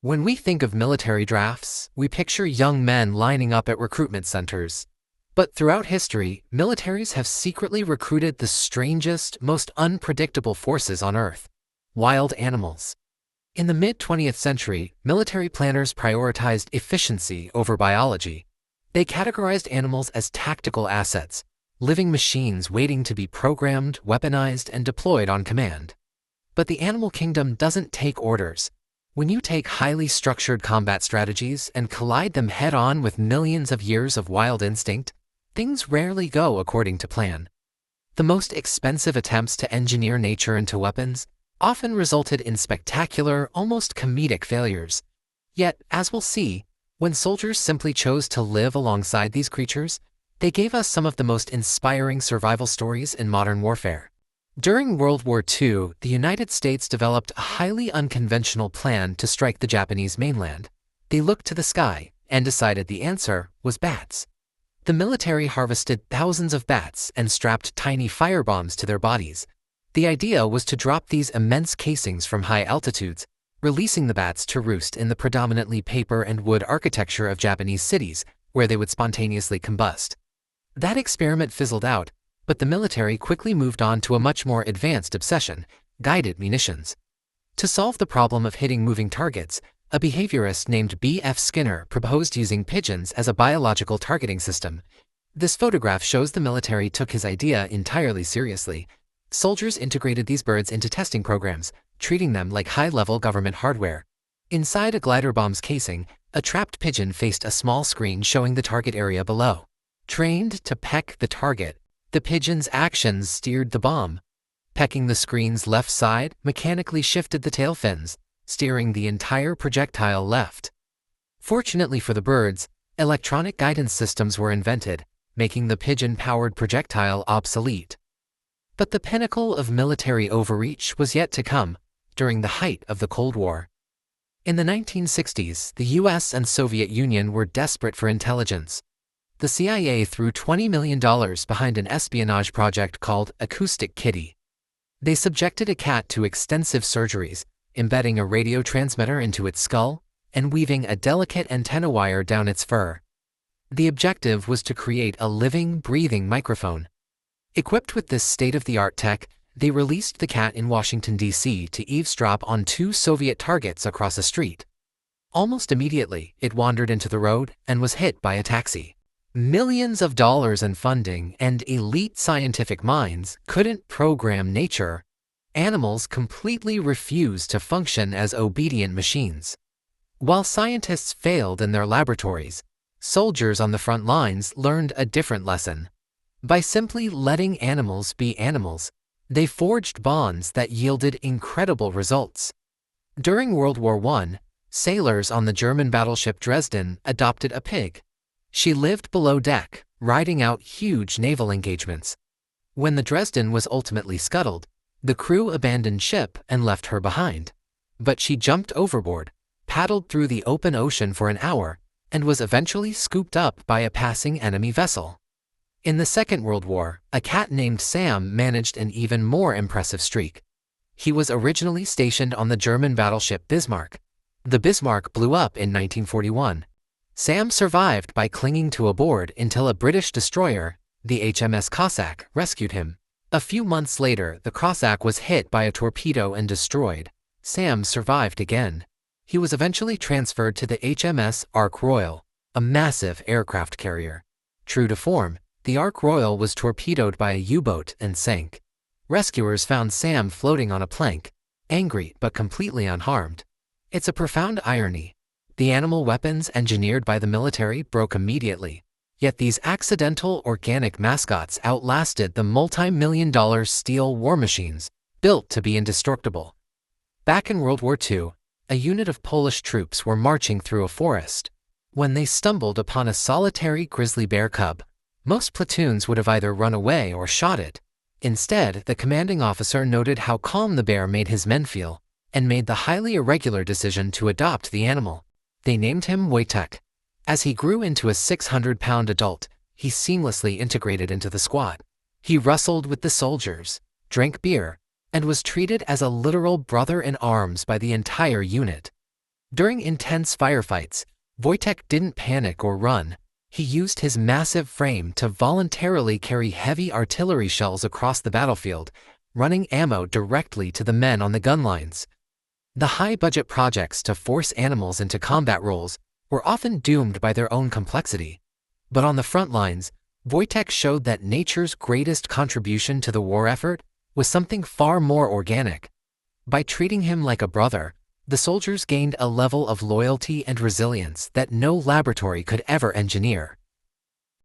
When we think of military drafts, we picture young men lining up at recruitment centers. But throughout history, militaries have secretly recruited the strangest, most unpredictable forces on Earth: wild animals. In the mid-20th century, military planners prioritized efficiency over biology. They categorized animals as tactical assets, living machines waiting to be programmed, weaponized, and deployed on command. But the animal kingdom doesn't take orders. When you take highly structured combat strategies and collide them head-on with millions of years of wild instinct, things rarely go according to plan. The most expensive attempts to engineer nature into weapons often resulted in spectacular, almost comedic failures. Yet, as we'll see, when soldiers simply chose to live alongside these creatures, they gave us some of the most inspiring survival stories in modern warfare. During World War II, the United States developed a highly unconventional plan to strike the Japanese mainland. They looked to the sky and decided the answer was bats. The military harvested thousands of bats and strapped tiny firebombs to their bodies. The idea was to drop these immense casings from high altitudes, releasing the bats to roost in the predominantly paper and wood architecture of Japanese cities, where they would spontaneously combust. That experiment fizzled out, but the military quickly moved on to a much more advanced obsession: guided munitions. To solve the problem of hitting moving targets, a behaviorist named B.F. Skinner proposed using pigeons as a biological targeting system. This photograph shows the military took his idea entirely seriously. Soldiers integrated these birds into testing programs, treating them like high-level government hardware. Inside a glider bomb's casing, a trapped pigeon faced a small screen showing the target area below. Trained to peck the target, the pigeon's actions steered the bomb. Pecking the screen's left side mechanically shifted the tail fins, steering the entire projectile left. Fortunately for the birds, electronic guidance systems were invented, making the pigeon-powered projectile obsolete. But the pinnacle of military overreach was yet to come, during the height of the Cold War. In the 1960s, the US and Soviet Union were desperate for intelligence. The CIA threw $20 million behind an espionage project called Acoustic Kitty. They subjected a cat to extensive surgeries, embedding a radio transmitter into its skull and weaving a delicate antenna wire down its fur. The objective was to create a living, breathing microphone. Equipped with this state-of-the-art tech, they released the cat in Washington, D.C. to eavesdrop on 2 Soviet targets across a street. Almost immediately, it wandered into the road and was hit by a taxi. Millions of dollars in funding and elite scientific minds couldn't program nature. Animals completely refused to function as obedient machines. While scientists failed in their laboratories, soldiers on the front lines learned a different lesson. By simply letting animals be animals, they forged bonds that yielded incredible results. During World War I, sailors on the German battleship Dresden adopted a pig. She lived below deck, riding out huge naval engagements. When the Dresden was ultimately scuttled, the crew abandoned ship and left her behind. But she jumped overboard, paddled through the open ocean for an hour, and was eventually scooped up by a passing enemy vessel. In the Second World War, a cat named Sam managed an even more impressive streak. He was originally stationed on the German battleship Bismarck. The Bismarck blew up in 1941. Sam survived by clinging to a board until a British destroyer, the HMS Cossack, rescued him. A few months later, the Cossack was hit by a torpedo and destroyed. Sam survived again. He was eventually transferred to the HMS Ark Royal, a massive aircraft carrier. True to form, the Ark Royal was torpedoed by a U-boat and sank. Rescuers found Sam floating on a plank, angry but completely unharmed. It's a profound irony. The animal weapons engineered by the military broke immediately, yet these accidental organic mascots outlasted the multi-million-dollar steel war machines, built to be indestructible. Back in World War II, a unit of Polish troops were marching through a forest. When they stumbled upon a solitary grizzly bear cub, most platoons would have either run away or shot it. Instead, the commanding officer noted how calm the bear made his men feel, and made the highly irregular decision to adopt the animal. They named him Wojtek. As he grew into a 600-pound adult, he seamlessly integrated into the squad. He wrestled with the soldiers, drank beer, and was treated as a literal brother in arms by the entire unit. During intense firefights, Wojtek didn't panic or run. He used his massive frame to voluntarily carry heavy artillery shells across the battlefield, running ammo directly to the men on the gun lines. The high-budget projects to force animals into combat roles were often doomed by their own complexity. But on the front lines, Wojtek showed that nature's greatest contribution to the war effort was something far more organic. By treating him like a brother, the soldiers gained a level of loyalty and resilience that no laboratory could ever engineer.